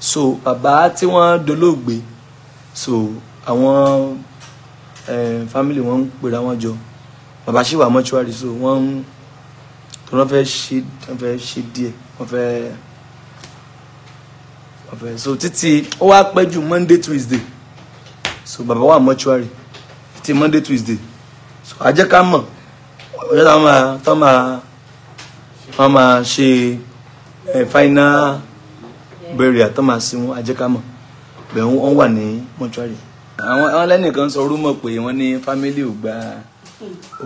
so bàbá tí wọ́n dolóògbé so àwọn family wọn ń pera wọn jọ bàbá ṣì wà mọ́ṣúárì so wọ́n fẹ́ ṣe díẹ̀ wọ́n fẹ́ so títí ó wá pẹ́ jù Monday Tuesday so bàbá wà mọ́ṣúárì títí Monday Tuesday so a jẹ́ ká mọ̀ ọjọ́ wọ́n máa ṣe final burial tó máa sin wọn a jẹ́ ká mọ̀ bẹ́ẹ̀ wọ́n wà ní mọ́ṣúárì. àwọn lẹ́nìkan sọ rúmọ̀ pé wọ́n ní fámílì ò gba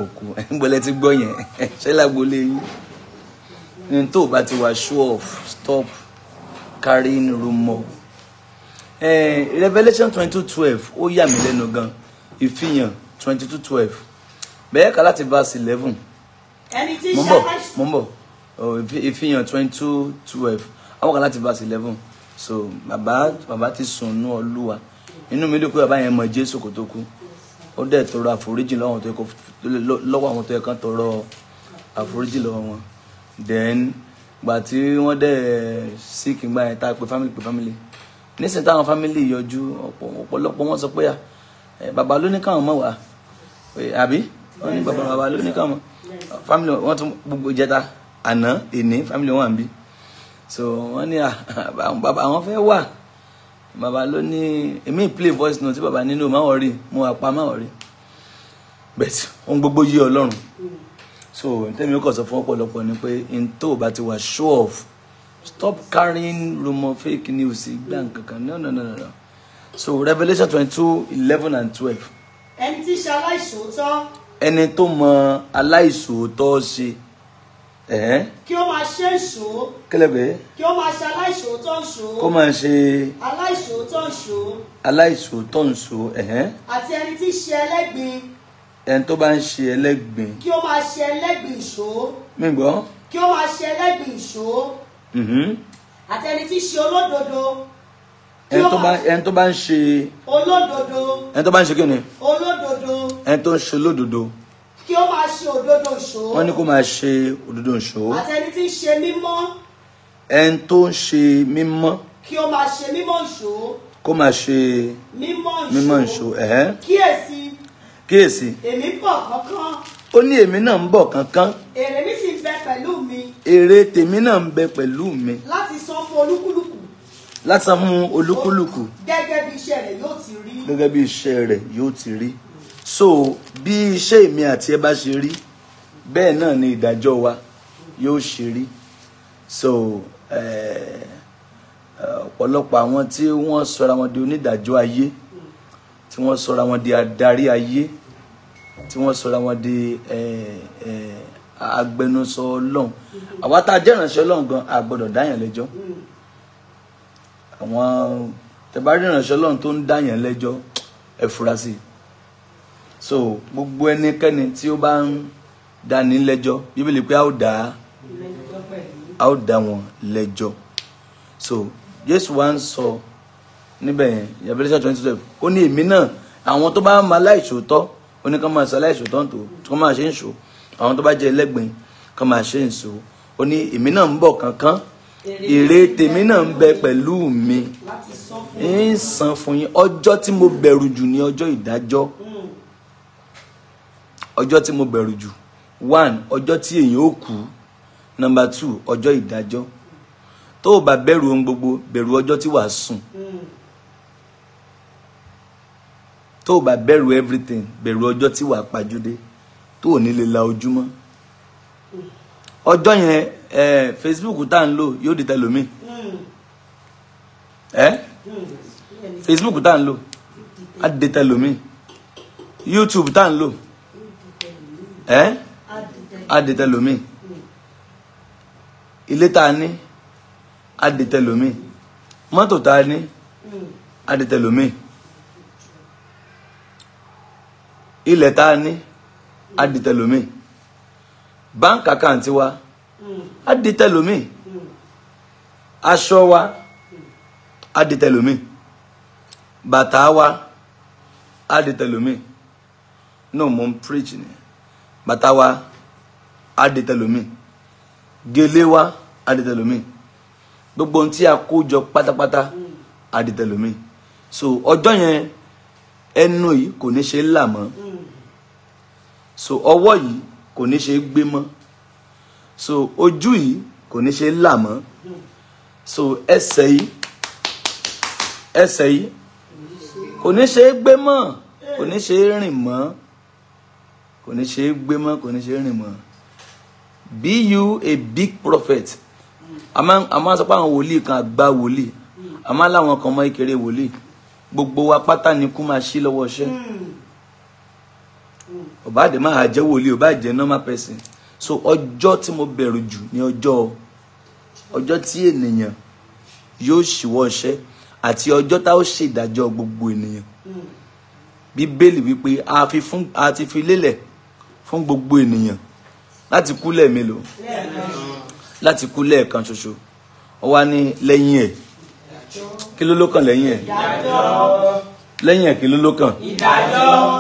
òkú ẹ̀ńgbọ́lẹ̀ ti gbọ́ yẹn ṣé lágbolé yín ní tó bá ti wá show off stop carrying rumor. Revelation 22:12 ó yà mí lẹ́nu gan ìfihàn 22:12 bẹ́ẹ̀ ká láti verse 11 mo ń bọ̀ ìfihàn 22:12 àwọn kan láti verse 11 so bàbá ti sùn ní Olúwa inú mi dùn pé bàbá yẹn mọ Jésù kò tó kú ó dẹ̀ tọrọ àforíjì lọ́wọ́ àwọn tó yẹ kán tọrọ àforíjì lọ́wọ́ wọn then gbà tí wọ́n dẹ̀ sick gbà yẹn tá a pè family nísìnyí táwọn family yọjú ọ̀pọ̀lọpọ̀ wọn sọ pé bàbá ló ní káwọn mọ̀ wá àbí wọ́n ní bàbá ló ní káwọn family wọn tún gbogbo ìjẹta àná èní family wọn à ń bí so wọ́n ní bàbá àwọn fẹ́ wà bàbá ló ní èmi play voice note tí bàbá nínú máa wọ̀ rí mo wà pa máa wọ̀ rí bẹ́ẹ̀ ohun gbogbo yé Ọlọ́run so tẹ́mi ó kọ̀ sọ fún ọ̀pọ̀lọpọ̀ ni pé n tó bá ti wà show off stop carrying rumor fake news gbà nkankan no so Revelation 22:11 and 12. ẹni tí ṣe aláìṣòótọ́. ẹni tó mọ aláìṣòótọ́ ṣe kí ó máa ṣe ìṣó. kẹlẹ́bẹ̀ẹ́. kí ó máa ṣe aláìṣòótọ́ ìṣó. kó máa ṣe. aláìṣòótọ́ ìṣó. aláìṣòótọ́ ìṣó. àti ẹni tí ṣe ẹlẹ́gbin. ẹni tó bá ń ṣe ẹlẹ́gbin. kí ó máa ṣe ẹlẹ́gbin ìṣó. mi gbọ́. kí ó máa ṣe ẹlẹ́gbin ìṣó. àti ẹni tí ṣe olódodo. ẹni tó bá ń ṣe. olódodo. ẹni tó bá ń ṣe kí ni. olódodo. ẹni tó ń ṣe olódodo. kí ó máa ṣe òdodo ìṣó. wọ́n ní kó máa ṣe òdodo ìṣó. àti ẹni tí ń ṣe mímọ́. ẹni tó ń ṣe mímọ́. kí ó máa ṣe mímọ́ ìṣó. kó máa ṣe mímọ́ ìṣó. kíyèsí. èmi ń bọ̀ kánkán. ó ní èmi náà ń bọ̀ kánkán. èrè mi sì ń bẹ pẹ̀lú mi. èrè tèmi náà ń bẹ pẹ̀lú mi. láti san fún olúkúlùkù. láti san fún olúkúlùkù. gẹ́gẹ́ bí iṣẹ́ rẹ̀ yóò ti rí. gẹ́gẹ́ bí iṣẹ́ rẹ̀ yóò ti rí. so bí iṣẹ́ èmi àti ẹ bá ṣe rí bẹ́ẹ̀ náà ni ìdájọ́ wa yóò ṣe rí. so ọ̀pọ̀lọpọ̀ àwọn tí wọ́n sọra wọn di onídàájọ́ ayé tí wọ́n sọra wọn di adarí ayé tí wọ́n sọra wọn di agbẹnusọ Ọlọ́run àwa tá a jẹ́ ìránṣẹ́ Ọlọ́run gan a gbọ́dọ̀ dáyàn lẹ́jọ́ àwọn tẹ̀bárí ìránṣẹ́ Ọlọ́run tó ń dáyàn lẹ́jọ́ ẹ fura sí i. so gbogbo ẹnikẹ́ni tí ó bá ń dání lẹ́jọ́ Bíbélì pé a ó dá wọn lẹ́jọ́. so Jésù wá ń sọ níbẹ̀ yẹn Revelation 22:12 ó ní èmi náà àwọn tó bá máa láìṣòótọ́ ó ní kán máa ṣe aláìṣòótọ́ tó kán máa ṣe ń ṣó àwọn tó bá jẹ́ ẹlẹ́gbìn kán máa ṣe ń ṣó ó ní èmi náà ń bọ̀ kánkán èrè tèmi náà ń bẹ pẹ̀lú mi ń san fún yín. ọjọ́ tí mo bẹ̀rù jù ní ọjọ́ ìdájọ́. ọjọ́ tí mo bẹ̀rù jù 1 ọjọ́ tí èèyàn ó kú 2 ọjọ́ ìdájọ́. tó o bá bẹ̀rù ohun gbogbo bẹ̀rù ọjọ́ tí wàá sùn. tó o bá bẹ̀rù everything bẹ̀rù ọjọ́ tí wàá pàjúdé tó ò ní lè la ojúmọ́. ọjọ́ yẹn Facebook tá à ń lò yóò di tẹlòmíì. Facebook tá à ń lò á di tẹlòmíì. YouTube tá à ń lò á di tẹlòmíì. ilé tá a ní á di tẹlòmíì. mọ́tò tá a ní á di tẹlòmíì. ilẹ̀ tá a ní á di tẹlòmíì. bank account wa á di tẹlòmíì. aṣọ wa á di tẹlòmíì. bàtà wa á di tẹlòmíì. no mo ń preach ni. bàtà wa á di tẹlòmíì. gèlè wa á di tẹlòmíì. gbogbo ohun tí a kó jọ pátápátá adìtẹ̀lómi. So ọjọ́ yẹn ẹnu yìí kò ní ṣe là mọ́. So ọwọ́ yìí kò ní ṣe gbé mọ́. So ojú yìí kò ní ṣe là mọ́. So ẹsẹ̀ yìí kò ní ṣe gbé mọ́, kò ní ṣe rìn mọ́, kò ní ṣe gbé mọ́, kò ní ṣe rìn mọ́. Be you a big prophet. A máa sọ pé àwọn wòlíì kan àgbà wòlíì, a máa láwọn kan mọ́ ìkéré wòlíì. Gbogbo wa pátá ni kú máa ṣí lọ́wọ́ iṣẹ́. Ó bá dé máa jẹ́ wòlíì, ó bá jẹ́ normal person. So ọjọ́ tí mo bẹ̀rù jù ni ọjọ́ tí ènìyàn yóò ṣíwọ́ iṣẹ́ àti ọjọ́ tá ó ṣe ìdájọ́ gbogbo ènìyàn. Bíbélì wípé a ti fi lélẹ̀ fún gbogbo ènìyàn láti kú lẹ́ẹ̀mélòó, láti kú lẹ́ẹ̀kan ṣoṣo. Ó wá ní lẹ́yìn ẹ̀ kí ló lókàn lẹ́yìn ẹ̀? Ìdájọ́. Lẹ́yìn ẹ̀ kí ló lókàn? Ìdájọ́.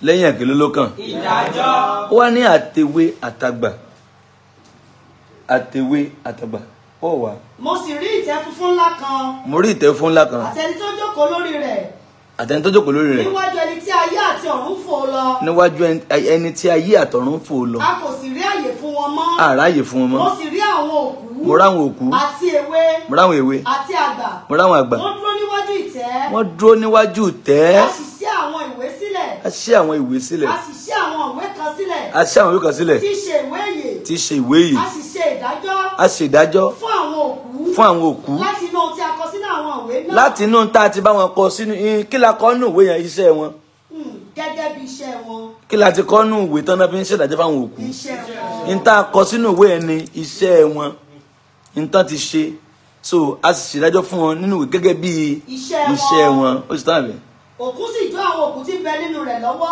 Lẹ́yìn ẹ̀ kí ló lókàn? Ìdájọ́. Ó wá ní àtèwe àtàgbà. Àtèwe àtàgbà. Ó wá. Mo sì rí ìtẹ́ funfun ńlá kan. Mo rí ìtẹ́ funfun ńlá kan. Àtẹni tó jókòó lórí rẹ̀. Àtẹni tó jókòó lórí rẹ̀. Níwájú ẹni tí ayé àti ọ̀run fò lọ. Níwájú ẹni tí ayé àtọ̀run fò lọ. A kò sì rí àyè fún wọn mọ́. Àráyè fún wọn mọ́. Mo sì rí àwọn òkú. Mo ráwọn òkú. Àti èwe. Mo ráwọn èwe. Àti àgbà. Mo ráwọn àgbà. Wọ́n dúró níwájú ìtẹ́. Wọ́n dúró níwájú ìtẹ́. A sì ṣí àwọn ìwé sílẹ̀. A ṣí àwọn ìwé sílẹ̀. A sì ṣí àwọn ìwé kan sílẹ̀. A ṣí àwọn ìwé kan sílẹ̀. Tí ṣe ìwé ìyè. Tí ṣe ìwé ìyè. A sì ṣe ìdájọ́. A ṣe ìdájọ́. Fún àwọn òkú. Fún àwọn òkú. Láti inú ohun tí a kọ sínú àwọn ìwé náà. Láti inú tá a ti bá wọn kọ sínú kí la kọ nínú ìwé yẹn iṣẹ́ wọn. Gẹ́gẹ́ bí iṣẹ́ wọn. Kí la ti kọ nínú ìwé tán náà fi ń ṣèdájọ́ fáwọn òkú. Iṣẹ́ wọn. N tá a kọ sínú ìwé yẹn ni iṣẹ́ wọn. N tán ti ṣe. So a sì ṣèdájọ́ fún wọn nínú ìwé gẹ́gẹ́ bí iṣẹ́ wọn. Ó sì tán àbẹ̀. Òkú sì jó àwọn òkú tí ń bẹ nínú rẹ̀ lọ́wọ́.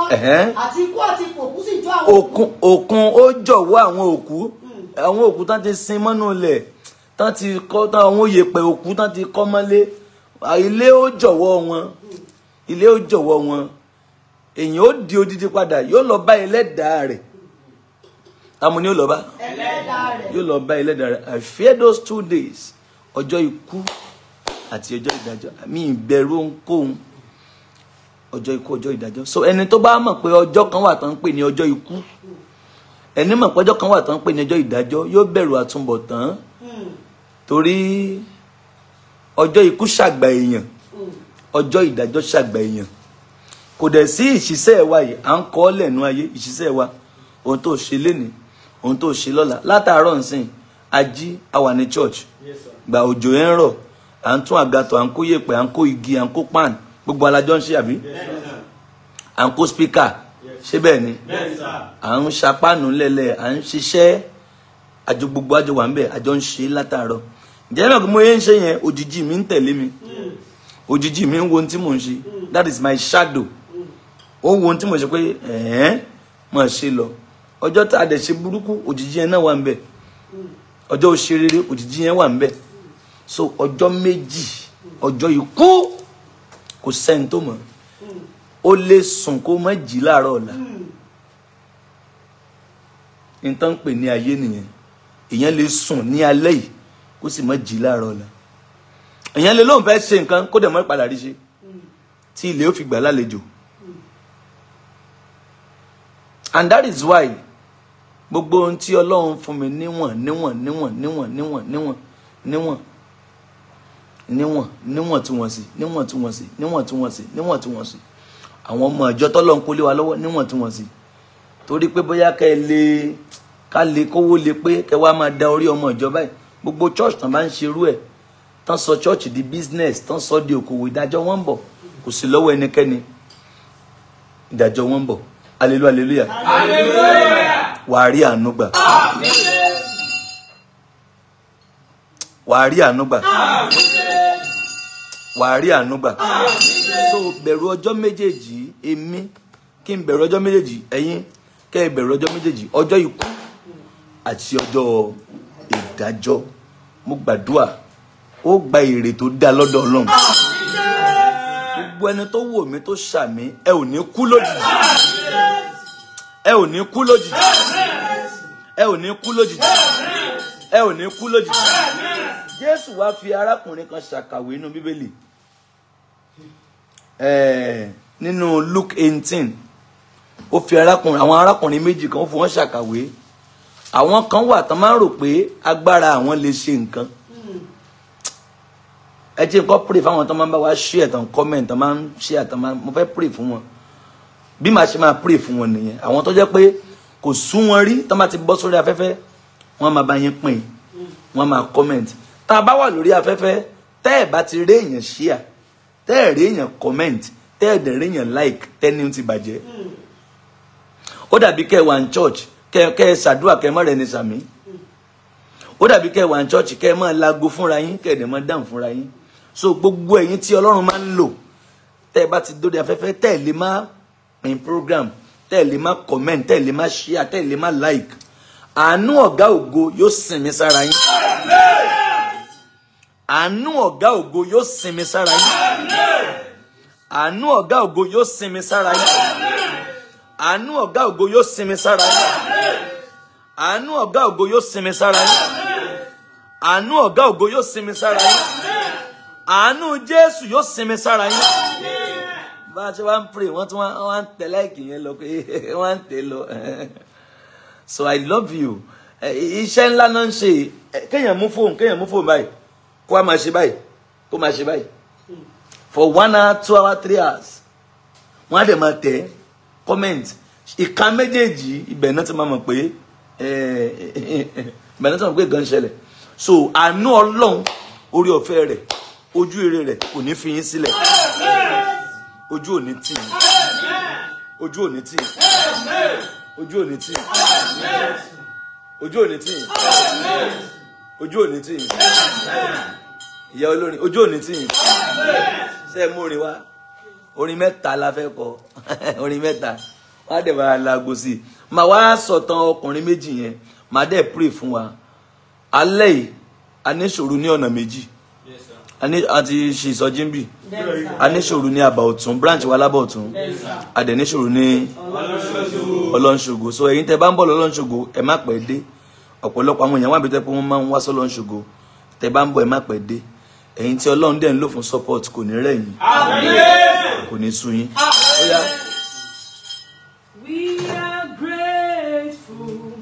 Àti ikú àti òkú sì jó àwọn òkú. Òkun ó jọ̀wọ́ àwọn òkú. Àwọn òkú tán ti sin mọ́nú ilẹ̀, tán ti kọ́ tán àwọn òyèpẹ̀ òkú tán ti kọ́ mọ́lé. Ilé ó jọ̀wọ́ wọn. Ilé ó jọ̀wọ́ wọn. Èyàn ó di odidi padà, yóò lọ bá ẹlẹ́dàá rẹ̀. Àmọ́ ni yóò lọ bá? Ẹlẹ́dàá rẹ̀. Yóò lọ bá ẹlẹ́dàá rẹ̀. I fear those 2 days. Ọjọ́ ikú àti ọjọ́ ìdájọ́. Mi ìbẹ̀rù ohunkóhun. Ọjọ́ ikú, ọjọ́ ìdájọ́. So ẹni tó bá mọ̀ pé ọjọ́ kan wà tán ń pè ní ọjọ́ ikú, ẹni mọ̀ pé ọjọ́ kan wà tán ń pè ní ọjọ́ ìdájọ́, yóò bẹ̀rù àtúnbọ̀tán. Torí ọjọ́ ikú ṣàgbà èèyàn, ọjọ́ ìdájọ́ ṣàgbà èèyàn. Kò dẹ̀ sí ìṣiṣẹ́ wa yìí, à ń kọ́ lẹ́nu ayé ìṣiṣẹ́ wa, ohun tó ṣe lénìí, ohun tó ṣe lọ́la. Látàárọ̀ nsìn, ají a wà ní church, gbà òjò yẹn ń rọ̀, à ń tún àgàtọ̀, à ń kó yèpẹ̀, à ń kó igi, à ń kó pan, gbogbo alájọ́ ń ṣe àbí? À ń kó speaker, ṣé bẹ́ẹ̀ ni? À ń ṣapánu lẹ́lẹ̀, à ń ṣiṣẹ́, àjọ gbogbo àjọ wà ń bẹ̀, àjọ ń ṣe látàárọ̀. Ǹjẹ́ náà kí mo yẹn ń ṣe yẹn, òjìji mi ń tẹ̀lé mi, òjìji mi ń wo ohun tí mò ń ṣe, that is my shadow. Ó wo ohun tí mo ṣe pé mọ̀ ṣe lọ. Ọjọ́ tá a dẹ̀ ṣe burúkú, òjìji yẹn náà wà ń bẹ̀. Ọjọ́ ó ṣe rere, òjìji yẹn wà ń bẹ̀. So ọjọ́ méjì, ọjọ́ ikú kò sẹ́ni tó mọ̀. Ó lè sùn kó má jí láàárọ̀ ọ̀la. Nǹkan pè ní ayé nìyẹn. Èèyàn lè sùn ní alẹ́ yìí kó sì má jí láàárọ̀ ọ̀la. Èèyàn lè lóun fẹ́ ṣe nǹkan kó dẹ̀ mọ́ padà rí ṣe. Tí ilé ó fi gbà lálejò. And that is why gbogbo ohun tí Ọlọ́run fún mi níwọ̀ntúnwọ̀nsì. Àwọn ọmọ ìjọ tọ́lọ́run kó lé wa lọ́wọ́ níwọ̀ntúnwọ̀nsì. Torí pé bóyá ká lè kówó lè pé kẹ́ wá máa da orí ọmọ ìjọ báyìí. Gbogbo church tán bá ń ṣerú ẹ̀, tán sọ church di business, tán sọ di òkòwò, ìdájọ́ wọn ń bọ̀. Kò sí lọ́wọ́ ẹnikẹ́ni. Ìdájọ́ wọn ń bọ̀. Hallelujah. Hallelujah. Wà á rí àánú gbà. Wà á rí àánú gbà. Wà á rí àánú gbà. So bẹ̀rù ọjọ́ méjèèjì, èmi kí n bẹ̀rù ọjọ́ méjèèjì, ẹ̀yin kẹ́ ẹ bẹ̀rù ọjọ́ méjèèjì, ọjọ́ ikú àti ọjọ́ ìdájọ́. Mo gbàdúrà ó gba èrè tó dá lọ́dọ̀ Ọlọ́run. Gbogbo ẹni tó wò mí tó ṣàmì, ẹ ò ní kú lójijì. Ẹ ò ní kú lójijì. Ẹ ò ní kú lójijì. Ẹ ò ní kú lójijì. Jésù wá fi arákùnrin kan ṣàkàwé inú Bíbélì. nínú Luke 18 ó fi àwọn arákùnrin méjì kan ó fi wọ́n ṣàkàwé. Àwọn kan wà tán máa ń rò pé agbára àwọn lè ṣe nǹkan. Ẹ jẹ́ nǹkan pray fáwọn tán máa ń bá wa share tán comment tán máa ń share tán máa mo fẹ́ pray fún wọn. Bí màá ṣe máa pray fún wọn nìyẹn. Àwọn tó jẹ́ pé kò sún wọn rí tán bá ti bọ́ sórí afẹ́fẹ́ wọ́n máa bá yín pín wọ́n máa comment. Tá a bá wà lórí afẹ́fẹ́ tẹ́ ẹ̀ bá ti rí èèyàn share tẹ́ ẹ̀ rí èèyàn comment tẹ́ ẹ̀ dẹ̀ rí èèyàn like tẹ́ni ti bàjẹ́. Ó dàbí kẹ́ wà ní church kẹ́ ṣàdúrà kẹ́ mọ́ rẹ̀ ní sàmí. Ó dàbí kẹ́ wà ní church kẹ́ mọ́ lago fúnra yín kẹ́ dẹ̀ mọ́ dáhùn fúnra yín. So gbogbo ẹ̀yin tí Ọlọ́run máa ń lò tẹ́ ẹ bá ti dóde afẹ́fẹ́ tẹ́ ẹ lè má pín program tẹ́ ẹ lè má comment tẹ́ ẹ lè má share tẹ́ ẹ lè má like. Àánú ọ̀gá ògo yóò sinmi sára yín. Àánú ọ̀gá ògo yóò sinmi sára yín. Àánú ọ̀gá ògo yóò sinmi sára yín. Àánú ọ̀gá ògo yóò sinmi sára yín. Àánú ọ̀gá ògo yóò sinmi sára yín. Àánú ọ̀gá ògo yóò sinmi sára yín. Àánú Jésù yóò sinmi sára yín. Bá a ṣe wá ń pray wọ́n tún wá ń tẹ̀ láìkì yẹn lọ pé wọ́n ń tẹ̀ lọ. So I love you. Iṣẹ́ ńlá náà ń ṣe kéèyàn mú fóònù báyìí kó a máa ṣe báyìí kó máa ṣe báyìí for 1 hour 2 hours 3 hours. Wọ́n á dẹ̀ máa tẹ̀ comment ìka méjèèjì ibẹ̀ náà ti máa mọ̀ pé ibẹ̀ náà ti mọ̀ pé gan ṣẹlẹ̀. So àánú Ọlọ́run orí ọ̀fẹ́ rẹ̀ ojú ire rẹ̀ kò ní fi yín sílẹ̀. Ojú ò ní tì yín. Ojú ò ní tì yín. Ojú ò ní tì yín. Ojú ò ní tì yín. Ojú ò ní tì yín. Ìyá olórin ojú ò ní tì yín. Ṣé ẹ mú orin wá? Orin mẹ́ta la fẹ́ kọ. Orin mẹ́ta. Wá dẹ̀ bá láago sí i. Màá wá sọ̀tàn ọkùnrin méjì yẹn. Màá dẹ̀ pray fún wa. Alẹ́ yìí a ní ìṣòro ní ọ̀nà méjì. Àti ṣe ìsọjí ń bì. A ní ìṣòro ní àbà ọ̀tún branch wa lábà ọ̀tún. A dẹ̀ ní ìṣòro ní Ọlọ́nṣògo. So ẹ̀yin tẹ́ bá ń bọ̀ lọ́lọ́nṣògo ẹ má pẹ́ dé. Ọ̀pọ̀lọpọ̀ àwọn èèyàn wà bí tẹ́ pé wọ́n máa ń wá sọ́lọ́nṣògo. Tẹ́ bá ń bọ̀ ẹ má pẹ́ dé. Ẹ̀yin tí Ọlọ́run dẹ̀ ń lò fún support kò ní rẹ̀ yín. Kò ní sú yín. We are grateful,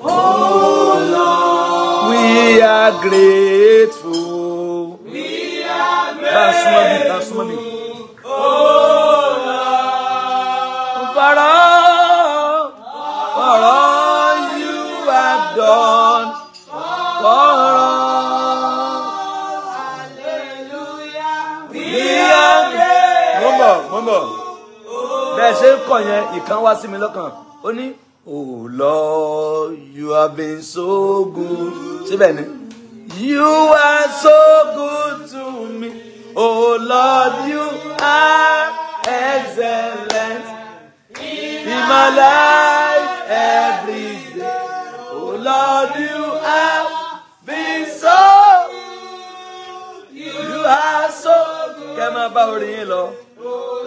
oh Lord. We are grateful. We are grateful, oh Lord. For all you have done for us. Hallelujah. We are grateful. Mọ̀mọ́. Bẹ́ẹ̀ ṣe ń kọ̀ yẹn ìkan wá sí mi lọ́kàn. Ó ní, oh Lord, you have been so good. Síbẹ̀ ni. You are so good to me. Oh Lord, you are excellent in my life every day. Oh Lord, you have been so good. You are so good. Kẹ́ máa bá orin yín lọ.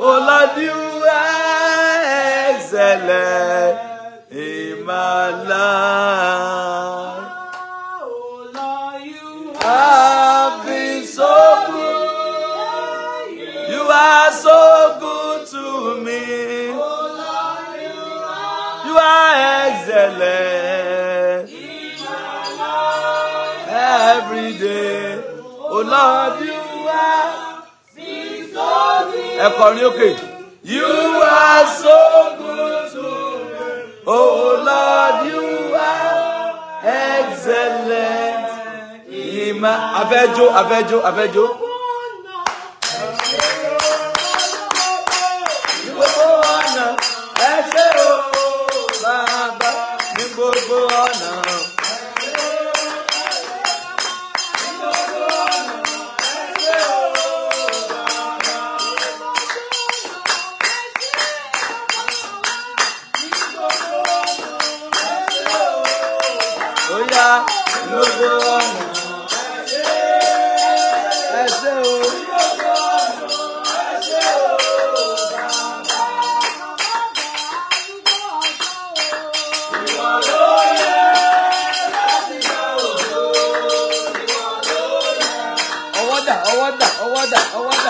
Oh Lord, you are excellent in my life. Oh Lord, you I've been so good. You are so good to me. You are excellent every day. Oh Lord, you are so good. Ẹ kọrin òkè. You are so good to me. Oh Lord, you are excellent. Afẹ́jọ́. Gbogbo ọ̀nà ẹ ṣé o, Bàbá, ní gbogbo ọ̀nà. Ọwọ́ dà.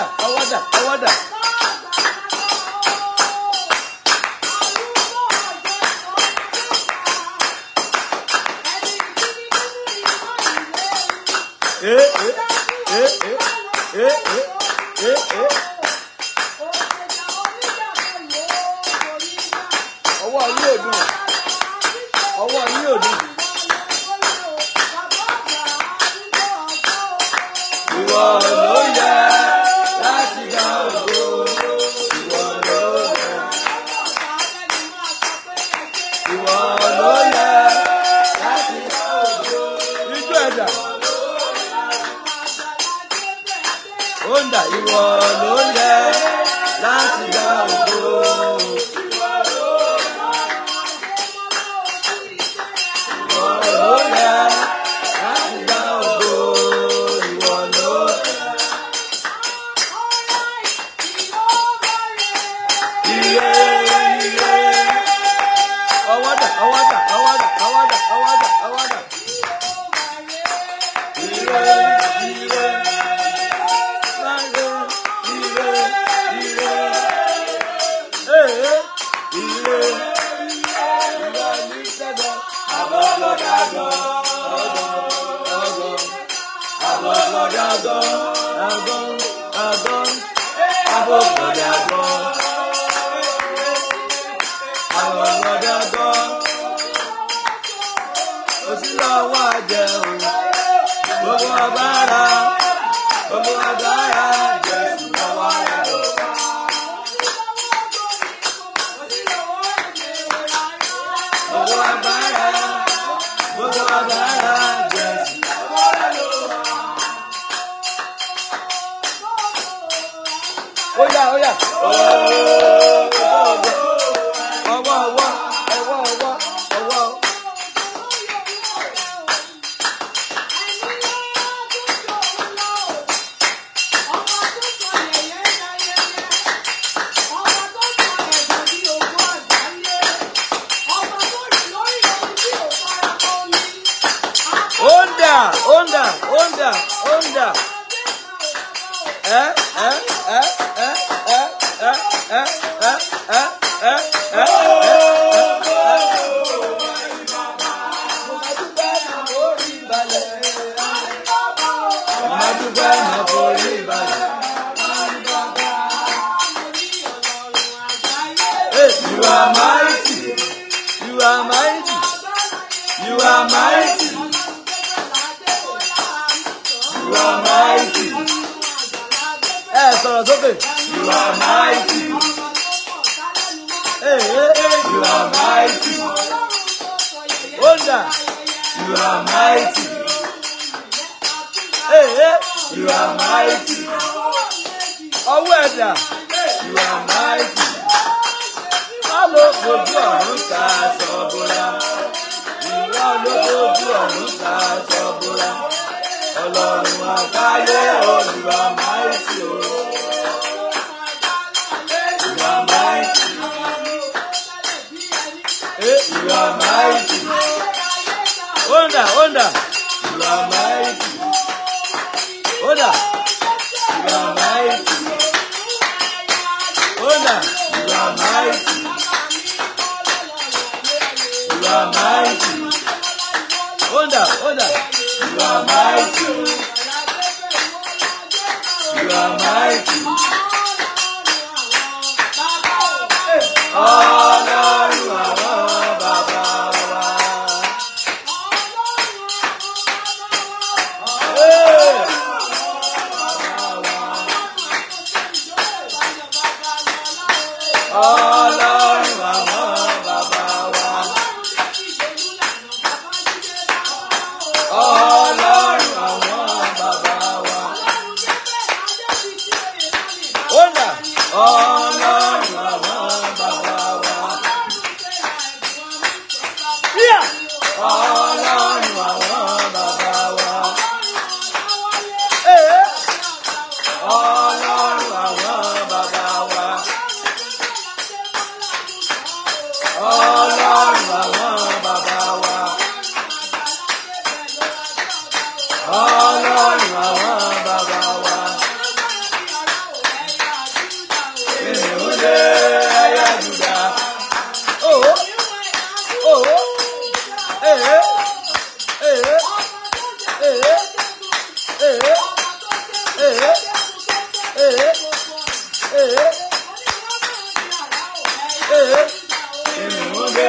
Kìnìún dé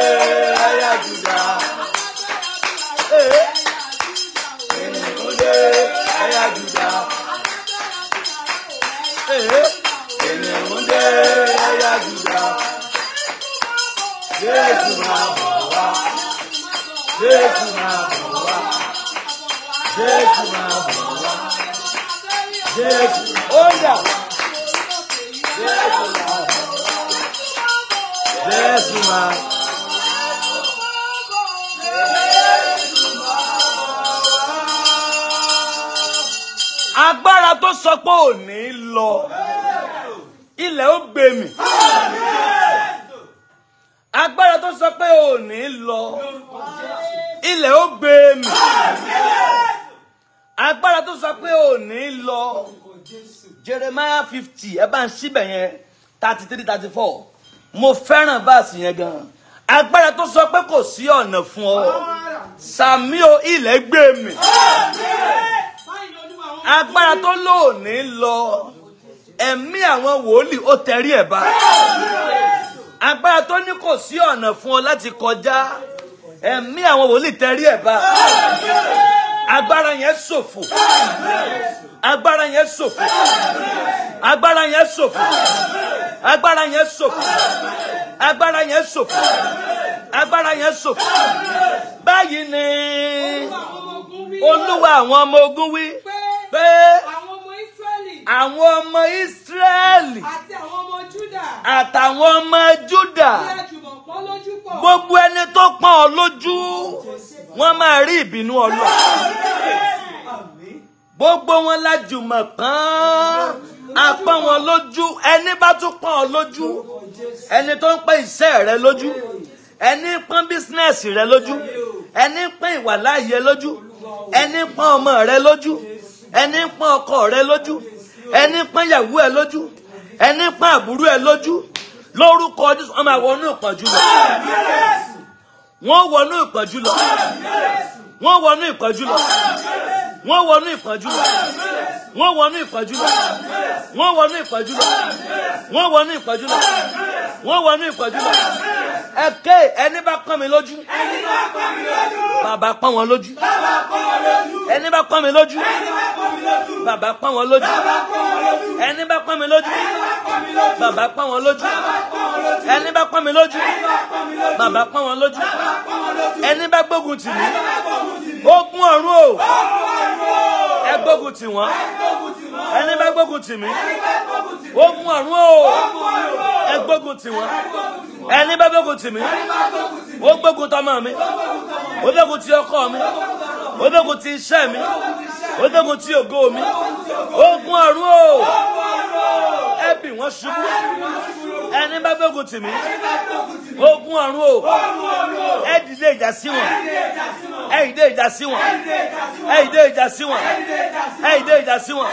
ẹ̀yà Júdà. Kìnìún dé ẹ̀yà Júdà. Kìnìún dé ẹ̀yà Júdà. Jésù máa bọ̀ wá. Jésù máa bọ̀ wá. Jésù máa bọ̀ wá. Jésù ó yá. Jésù máa bọ̀ wá. Jésù máa. Agbára tó sọ pé ò ní lọ, ilẹ̀ ó gbé mì. Agbára tó sọ pé ò ní lọ, ilẹ̀ ó gbé mì. Agbára tó sọ pé ò ní lọ, Jeremiah 50 ẹ bá ń síbẹ̀ yẹn 33-34. Mo fẹ́ràn báàsì yẹn gan. Agbára tó sọ pé kò sí ọ̀nà fún ọ, sàmí o, ilẹ̀ gbé mì. Agbára tó lò ní lọ, ẹ̀mí àwọn wòlíì ó tẹrí ẹ̀ bá. Agbára tó ní kò sí ọ̀nà fún ọ láti kọjá, ẹ̀mí àwọn wòlíì tẹrí ẹ̀ bá. Agbára yẹn ṣòfò. Agbára yẹn ṣòfò. Agbára yẹn ṣòfò. Agbára yẹn ṣòfò. Agbára yẹn ṣòfò. Agbára yẹn ṣòfò. Báyìí ni Olúwa àwọn ọmọ ogun wí pé àwọn ọmọ Ísírẹ́lì àtàwọn ọmọ Júdà, gbogbo ẹni tó pọ́n ọ lójú, wọ́n máa rí ìbínú Ọlọ́run. Gbogbo wọn lájùmọ̀ pọ́n apọ́n wọn lójú. Ẹni bá tún pọ́n ọ lójú, ẹni tó ń pọ́n iṣẹ́ rẹ lójú, ẹni pọ́n bísínẹ́sì rẹ lójú, ẹni pọ́n ìwàláàyè lójú, ẹni pọ́n ọmọ rẹ lójú, ẹni pọ́n ọkọ rẹ lójú, ẹni pọ́n ìyàwó ẹ lójú, ẹni pọ́n àbúrò ẹ lójú, lórúkọ Jésù wọ́n máa wọnú ìpọ́njú lọ. Wọ́n wọnú ìpọ́njú lọ. Wọ́n wọnú ìpọ́njú lọ. Wọ́n wọnú ìpọ́njú lọ. Wọ́n wọnú ìpọ́njú lọ. Wọ́n wọnú ìpọ́njú lọ. Wọ́n wọnú ìpọ́njú lọ. Wọ́n wọnú ìpọ́njú lọ. Ẹ̀kẹ́ ẹni bá pọ́n mi lójú, bàbá pọ́n wọn lójú. Ẹni bá pọ́n mi lójú, bàbá pọ́n wọn lójú. Ẹni bá pọ́n mi lójú, bàbá pọ́n wọn lójú. Ẹni bá pọ́n mi lójú, bàbá pọ́n wọn lójú. Ẹni bá gbógun tì mí, ogun ọ̀run o, ẹ gbógun tì wọ́n. Ẹni bá gbógun tì mí, ogun ọ̀run o, ẹ gbógun tì wọ́n. Ẹni bá gbógun tì mí, ó gbógun tọmọ mi, ó gbógun ti ọkọ mi, ó gbógun ti iṣẹ́ mi, ó gbógun ti ògo mi. Ogun ọ̀run o, ẹ bì wọ́n ṣubú. Ẹni bá gbógun tì mí, ogun ọ̀run o, ẹ dìde ìjà sí wọn. Ẹ dìde ìjà sí wọn. Ẹ dìde ìjà sí wọn. Ẹ dìde ìjà sí wọn.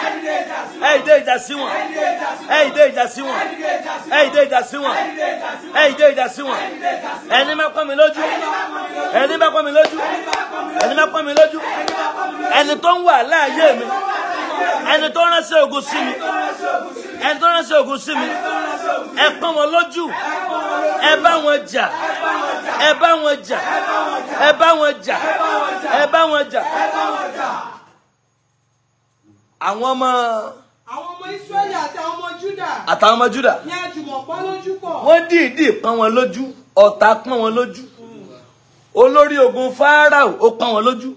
Ẹ dìde ìjà sí wọn. Ẹ dìde ìjà sí wọn. Ẹ dìde ìjà sí wọn. Ẹ dìde ìjà sí wọn. Ẹni bá pọ́n mi lójú, ẹni bá pọ́n mi lójú, ẹni bá pọ́n mi lójú, ẹni tó ń wà láàyè mi, ẹni tó ránṣẹ́ ogun sí mi, ẹni tó ránṣẹ́ ogun sí mi, ẹ pọ́n wọn lójú, ẹ bá wọn jà, ẹ bá wọn jà, ẹ bá wọn jà, ẹ bá wọn jà. Àwọn ọmọ Ísírẹ́lì àtàwọn ọmọ Júdà. Àtàwọn ọmọ Júdà. Ní àjùmọ̀ pọ́n lójú pọ̀. Wọ́n dìídì pọ́n wọn lójú, ọ̀tá pọ́n wọn lójú. Olórí ogun Fáráò ó pọ́n wọn lójú.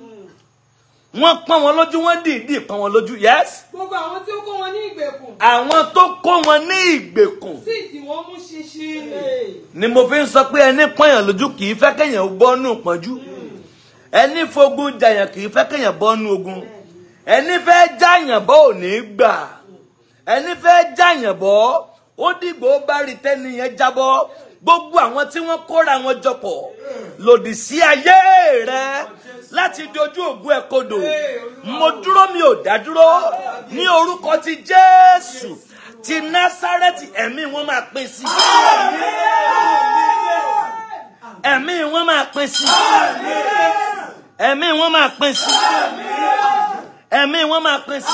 Wọ́n pọ́n wọn lójú, wọ́n dìídì pọ́n wọn lójú. Yes. Gbogbo àwọn tí ó kó wọn ní ìgbèkùn. Àwọn tó kó wọn ní ìgbèkùn. Sì dì wọ́n mú ṣinṣin. Ni mo fi ń sọ pé ẹni pọ́nyàn lójú kì í fẹ́ kéèyàn bọ́nú ìpọ́njú. Ẹni fogun jàyàn kì í fẹ́ kéèyàn bọ́nú ogun. Ẹni fẹ́ jáyàn bọ́ ò ní gbà. Ẹni fẹ́ jáyàn bọ́ ó dìgbò bá rí tẹ́ni yẹn jábọ́. Gbogbo àwọn tí wọ́n kóra wọn jọpọ̀ lòdì sí ayé rẹ láti dojú ògùn ẹ̀ kodò. Mo dúró mi ò dá dúró ní orúkọ ti Jésù ti Násárẹ́tì. Ẹ̀mí wọn máa pín sí. Ẹ̀mí wọn máa pín sí. Ẹ̀mí wọn máa pín sí. Ẹ̀mí wọn máa pín sí.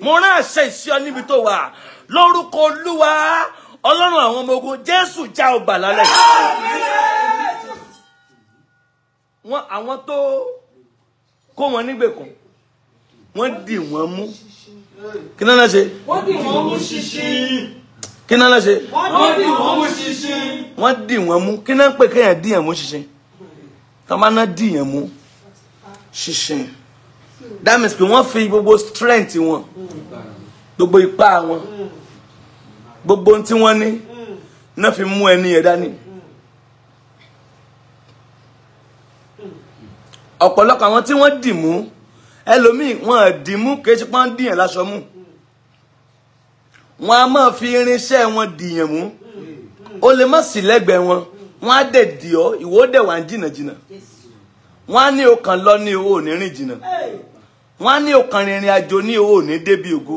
mo rán àṣẹ sí ọ níbi tó wà lórúkọ Olúwa Ọlọ́run àwọn ọmọ ogun Jésù já ọgbà lálẹ́. Wọ́n àwọn tó kó wọn nígbèkùn wọ́n dì wọ́n mú. Kí náà ṣe? Wọ́n dì wọ́n mú ṣinṣin. Kí náà ṣe? Wọ́n dì wọ́n mú ṣinṣin. Wọ́n dì wọ́n mú. Kí náà pé kéèyàn dì yàn mú ṣinṣin? Tọ́ba náà dì yàn mú ṣinṣin. That means pé wọ́n fi gbogbo strength wọn, gbogbo ipá wọn, gbogbo ohun tí wọ́n ní náà fi mú ẹni yẹn dání. Ọ̀pọ̀lọpọ̀ àwọn tí wọ́n dì mú ẹlòmíì wọ́n dì mú kìí ṣe pé wọ́n dìyàn láṣọ mú. Wọ́n á máa fi irinṣẹ́ wọn dìyàn mú. O lè má sí lẹ́gbẹ̀ẹ́ wọn. Wọ́n á dẹ̀ dì ọ́ ìwọ dẹ̀ wà ń jìnnàjìnnà. Wọ́n á ní o kàn lọ ní o ò ní rìn jìnnà. Wọ́n á ní o kàn rìnrìn àjò ní o ò ní débi ògo.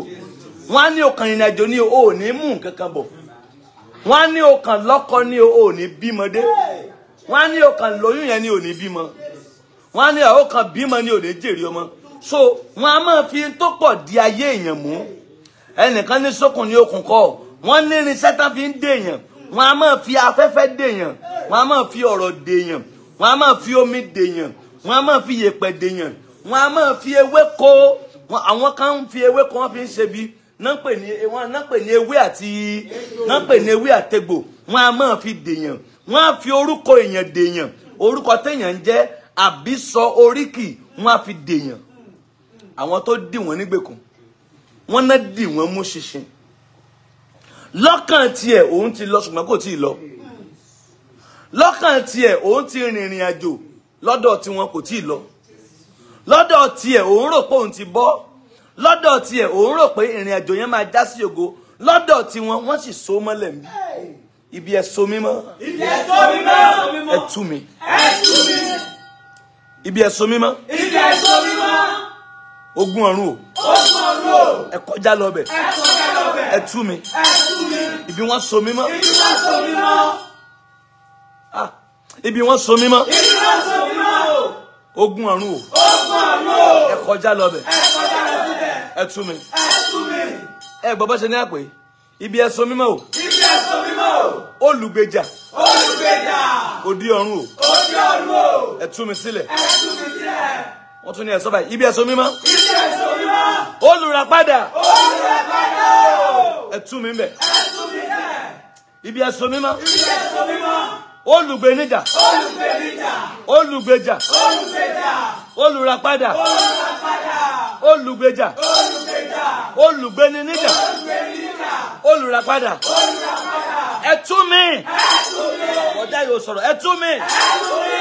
Wọ́n á ní o kàn rìnrìn àjò ní o ò ní mú nǹkan kan bọ̀. Wọ́n á ní o kàn lọ́kọ ní o ò ní bímọdé. Wọ́n á ní o kàn lóyún yẹn ní o ní bímọ. Wọ́n á ní o kàn bímọ ní o ní jèrè ọmọ. So wọ́n á máa fi tó pọ̀ di ayé èèyàn mú. Ẹnìkan ní sókun ní okùn kọ́. Wọ́n ní irinṣẹ́ tán fi ń dèèyàn. Wọ́n á máa fi afẹ́fẹ́ dèèyàn. Wọ́n á máa fi ọ̀rọ̀ dèèyàn. Wọ́n á máa fi omi dèèyàn. Wọ́n á máa fi yèpẹ̀ dèèyàn. Wọ́n á máa fi ewéko. Àwọn kan ń fi ewéko wọ́n fi ń ṣe bí. Náà pè ní ewé àti náà pè ní ewé àtegbò. Wọ́n á máa fi dèèyàn. Wọ́n á fi orúkọ èèyàn dèèyàn. Orúkọ téèyàn ń jẹ́ àbí sọ oríkì wọ́n á fi dèèyàn. Àwọn tó dì wọ́n nígbèkùn wọ́n náà dì wọ́n mú ṣinṣin. Lọ́kàn tiẹ̀ òun ti lọ ṣùgbọ́n kò tí ì lọ. Lọ́kàn tiẹ̀ òun ti rìnrìn àjò lọ́dọ̀ tí wọn kò tí ì lọ. Lọ́dọ̀ tiẹ̀ òun rò pé òun ti bọ́. Lọ́dọ̀ tiẹ̀ òun rò pé ìrìn àjò yẹn máa já sí ògo. Lọ́dọ̀ tí wọ́n sì so mọ́lẹ̀ mí. Ibi ẹ so mímọ́. Ibi ẹ so mímọ́. Ẹ tú mi. Ẹ tú mi. Ibi ẹ so mímọ́. Ibi ẹ so mímọ́. Ogun ọ̀run o. Ogun ọ̀run o. Ẹ kọjá lọ bẹ̀. Ẹ kọjá lọ bẹ̀. Ẹ tú mi. Ẹ tú mi. Ibi wọ́n so mímọ́. Ibi wọ́n so mímọ́. Ibi wọ́n so mímọ́. Ibi wọ́n so mímọ́. Ogun ọ̀run o. Ogun ọ̀run o. Ẹ kọjá lọ bẹ̀. Ẹ kọjá lọ bẹ̀. Ẹ tú mi. Ẹ tú mi. Ẹ gbọ́ bá ṣe ní àpè. Ibi ẹ so mímọ́ o. Ibi ẹ so mímọ́ o. Olùgbèjà. Olùgbèjà. Òdi ọ̀run o. Òdi ọ̀run o. Ẹ tú mi sílẹ̀. Ẹ tú mi sílẹ̀. Wọ́n tún ní ẹ sọ báyìí. Ibi ẹ so mímọ́. Ibi ẹ so mímọ́. Olùràpadà. Olùràpadà o. Ẹ tú mi bẹ̀. Ẹ tú mi sílẹ̀. Ibi ẹ so mímọ́. Ibi ẹ so mímọ́. Olùgbèníjà. Olùgbèníjà. Olùgbèjà. Olùgbèjà. Olùràpadà. Olùràpadà. Olùgbèjà. Olùgbèjà. Olùgbèníjà. Olùgbèníjà. Olùràpadà. Olùràpadà. Ẹ tú mi. Ẹ tú mi. Ọjà yóò sọ̀rọ̀. Ẹ tú mi. Ẹ tú mi.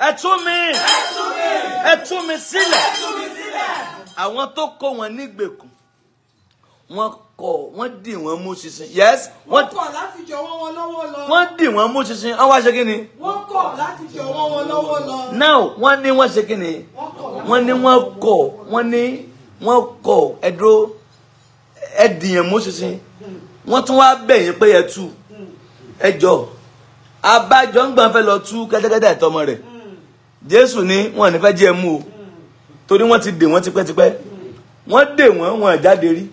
Ẹ tú mi. Ẹ tú mi. Ẹ tú mi sílẹ̀. Ẹ tú mi sílẹ̀. Àwọn tó kó wọn nígbèkùn wọ́n dì wọ́n mú ṣinṣin. Yes. Wọ́n kọ̀ láti jọ̀wọ́ wọn lọ́wọ́ lọ. Wọ́n dì wọ́n mú ṣinṣin. Wọ́n wá ṣe kí ni? Wọ́n kọ̀ láti jọ̀wọ́ wọn lọ́wọ́ lọ. Now wọ́n ní wọ́n ṣe kí ni? Wọ́n ní wọ́n kọ̀. Wọ́n ní wọ́n kọ̀. Ẹ dúró. Ẹ dìyàn mú ṣinṣin. Wọ́n tún wá bẹ̀ yín pé ẹ tú. Ẹ jọ. Abájọ ń gbọ́n fẹ́ lọ tú kẹ́tẹ́kẹ́tẹ́ ẹ̀tọ́mọ rẹ̀. Jésù ní wọn ní fẹ́ jẹ́ mú o. Torí wọ́n ti dè wọ́n tipẹ́tipẹ́. Wọ́n dè wọ́n jáde rí.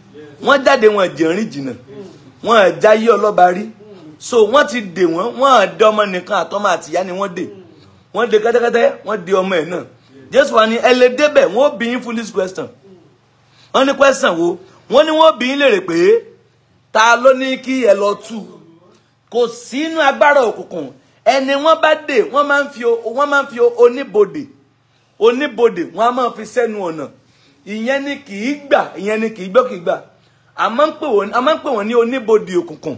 Wọ́n jáde wọn jẹ̀rín jìnnà. Wọ́n jáyé ọlọ́ba rí. So wọ́n ti dè wọ́n dé ọmọ nìkan àtọmọ àtìyá ni wọ́n dè. Wọ́n dè kẹ́tẹ́kẹ́tẹ́, wọ́n dè ọmọ ẹ̀ náà. Jésù wá ní ẹ lè débẹ̀, wọ́n bí yín foolish question. Wọ́n ní question wo? Wọ́n ní wọ́n bí yín lérè pé ta ló ní kí ẹ lọ tú? Kò sínú agbára òkùnkùn. Ẹni wọ́n bá dè, wọ́n máa ń fi oníbodè. Oníbodè wọ́n á máa fi sẹ́nu ọ̀nà. Ìyẹn ni kì í gbà, ìyẹn ni kì í gbọ́ kì í gbà. A máa ń pè wọ́n ní oníbodè òkùnkùn.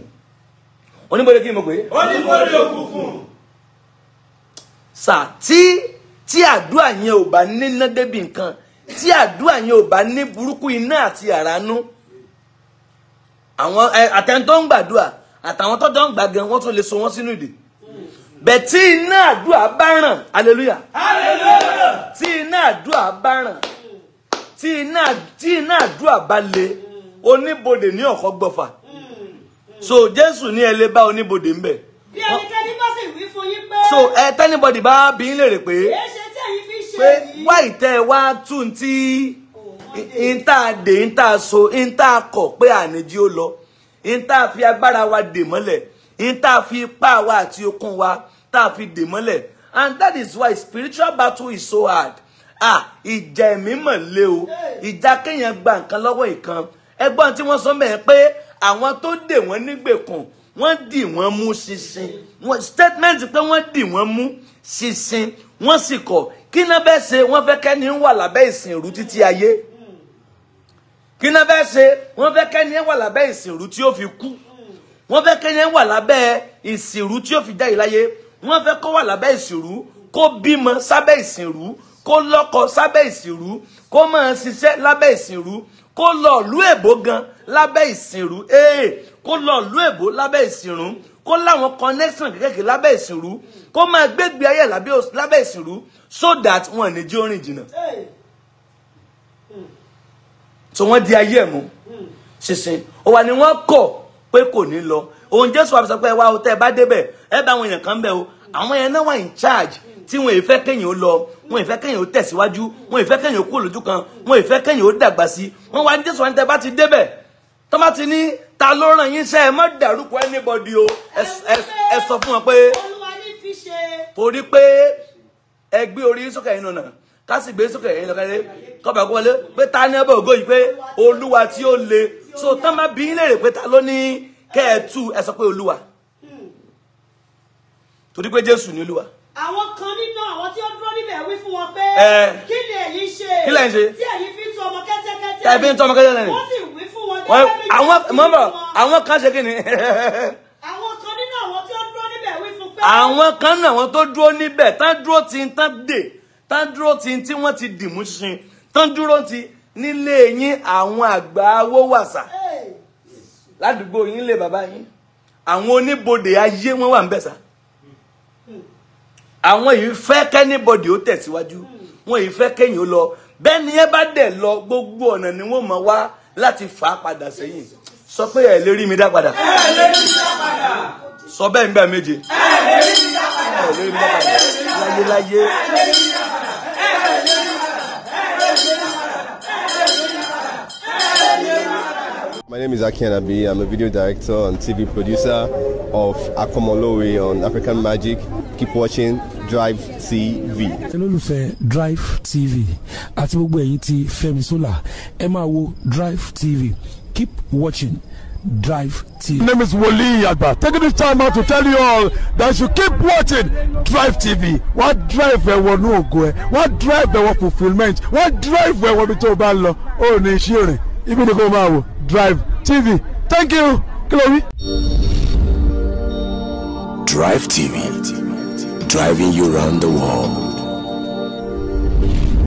Oníbodè kí ni mo pè é? Oníbodè òkùnkùn. Sà tí àdúrà yẹn ò bá níná débi nǹkan, tí àdúrà yẹn ò bá ní burúkú iná àti àránú, àwọn àtẹni tó ń gbàdúrà àtàwọn tó jọ ń gbà gan wọ́n tún lè so wọ́n sínú ìdè. Bẹ́ẹ̀ tí iná àdúrà bá ràn, hallelujah. Hallelujah. Tí iná àdúrà bá ràn, tí iná àdúrà bá le, oníbodè ní ọ̀kọ́ gbọ́fà. So Jésù ní ẹ lè bá oníbodè ń bẹ̀. Bí ẹnikẹ́ni bá sì wí fún yín pé. So tẹ́nibọ̀dì bá bí ń lèrè pé Èéṣe tí ẹ̀yin fi ṣe pé èyí. wá ìtẹ́ wá tún tí ìta dè ìta so ìta kọ̀ pé àníjí ó lọ ìta fi agbára wa dè mọ́lẹ̀ ìta fi ipá wa àti okun wa tá fi dè mọ́lẹ̀. And that is why spiritual battle is so hard. Ìjà ẹ̀mí mọ̀ lé o ìjà kéèyàn gba nǹkan lọ́wọ́ ìkan. Ẹgbọ́n tí wọ́n sọ mẹ́rin pé àwọn tó dè wọ́n nígbèkùn wọ́n dì wọ́n mú ṣinṣin. Statement pé wọ́n dì wọ́n mú ṣinṣin wọ́n sì kọ̀. Kí náà bẹ́ẹ̀ ṣe wọ́n fẹ́ kẹ́ni wà lábẹ́ ìsìnrú títí ayé. Kí náà bẹ́ẹ̀ ṣe wọ́n fẹ́ kẹ́ni wà lábẹ́ ìsìnrú tí ó fi kú. Wọ́n fẹ́ kẹ́ni wà lábẹ́ ìsìnrú tí ó fi jáde láyé. Wọ́n fẹ́ kó wà lábẹ́ ìsìnrú kó bímọ sábẹ́ ìsìnrú kó lọ́kọ sábẹ́ ìsìnrú kó máa ṣiṣẹ́ lábẹ́ ìsìnrú kó lọ ìlú èbó gan lábẹ́ ìsìnrú kó lọ ìlú èbó lábẹ́ ìsìnrú kó láwọn connection kékèké lábẹ́ ìsìnrú kó máa gbégbé ayé lábẹ́ ìsìnrú so that wọn ní jí orin jìnnà. So wọ́n di ayé ẹ̀ mú ṣinṣin ó wà ní wọ́n kọ̀ pé kò ní lọ. Òun Jésù wá fi sọ pé wá o tẹ́ bá débẹ̀ ẹ bá àwọn èèyàn kan bẹ̀ o àwọn yẹn náà wà in charge tí wọn ì fẹ́ kéèyàn ó lọ wọn ì fẹ́ kéèyàn ó tẹ̀síwájú wọn ì fẹ́ kéèyàn ó kúrò lójú kan wọn ì fẹ́ kéèyàn ó dàgbà sí. Wọ́n wá ní Jésù wá ní tẹ́ bá ti débẹ̀ tó bá ti ní ta ló ràn yín ṣe ẹ má dárúkọ anybody o ẹ sọ fún wọn pé Olúwa ní fi ṣe. Torí pé ẹ gbé orí sókè yín náà ká sì gbé sókè yín lọ́kẹ́lẹ́ kọ́bà kó wọlé pé ta ní ẹbọ ògo yìí pé Olúwa tí ó le. So tán bá bí léèrè pé ta ló ní kẹ́ ẹ tú ẹ sọ pé Olúwa torí pé Jésù ní Olúwa. Àwọn kan nínú àwọn tí ó dúró níbẹ̀ wí fún wọn pé kí ni èyí ṣe kí lẹ́yìn ṣe tí èyí fi tú ọmọ kẹ́tẹ́kẹ́tẹ́ tẹ́ ẹ fi ń tọ́ ọmọ kẹ́tẹ́kẹ́tẹ́ ni wọ́n sì wí fún wọn gẹ́gẹ́ bí àwọn kan ṣe kí ni. Àwọn kan nínú àwọn tí ó dúró níbẹ̀ wí fún pé àwọn kan nínú àwọn tó dúró níbẹ̀ tán dúró tí tán dè tán dúró tí wọ́n ti dì mú ṣinṣin tán dúró tí nílé yín àwọn àgbà awó wàsà ládùúgbò yín lé bàbá yín àwọn oníbodè ayé wọn wà ń bẹ̀ sà. Àwọn yìí fẹ́ kẹ́nibọ̀dì ó tẹ̀síwájú wọn yìí fẹ́ kéèyàn ó lọ bẹ́ẹ̀ ni ẹ bá dẹ̀ lọ gbogbo ọ̀nà ni wọ́n mọ̀ wá láti fà á padà sẹ́yìn. Sọ pé ẹ lè rí mi dá padà. Ẹ lè rí mi dá padà. Sọ bẹ́ẹ̀ nígbà méje. Ẹ lè rí mi dá padà. Ẹ lè rí mi dá padà. Láyé láyé. Ẹ lè rí mi dá padà. Ẹ lè rí mi dá padà. Ẹ lè rí mi dá padà. Ẹ lè rí mi dá padà. Ẹ lè rí mi dá padà. My name is Aki Anabi. I'm a video director and TV producer of Akomolowe on African Magic. Keep watching Drive TV. olólùfẹ́ Drive TV àti gbogbo ẹ̀yin tí Fẹ́mi Sola ẹ máa wo Drive TV. Keep watching Drive TV. My name is Wole Agba. Taking this time out to tell you all that you keep watching Drive TV. What drive ẹ̀wọ̀ ní ògo ẹ̀? What drive ẹ̀wọ̀ fulfilment? What drive ẹ̀wọ̀ bí tó bá lọ? Ó ní iṣẹ́ rẹ̀. Ibi ni kò máa wò Drive TV. Thank you. Chloe. Drive TV, driving you around the world.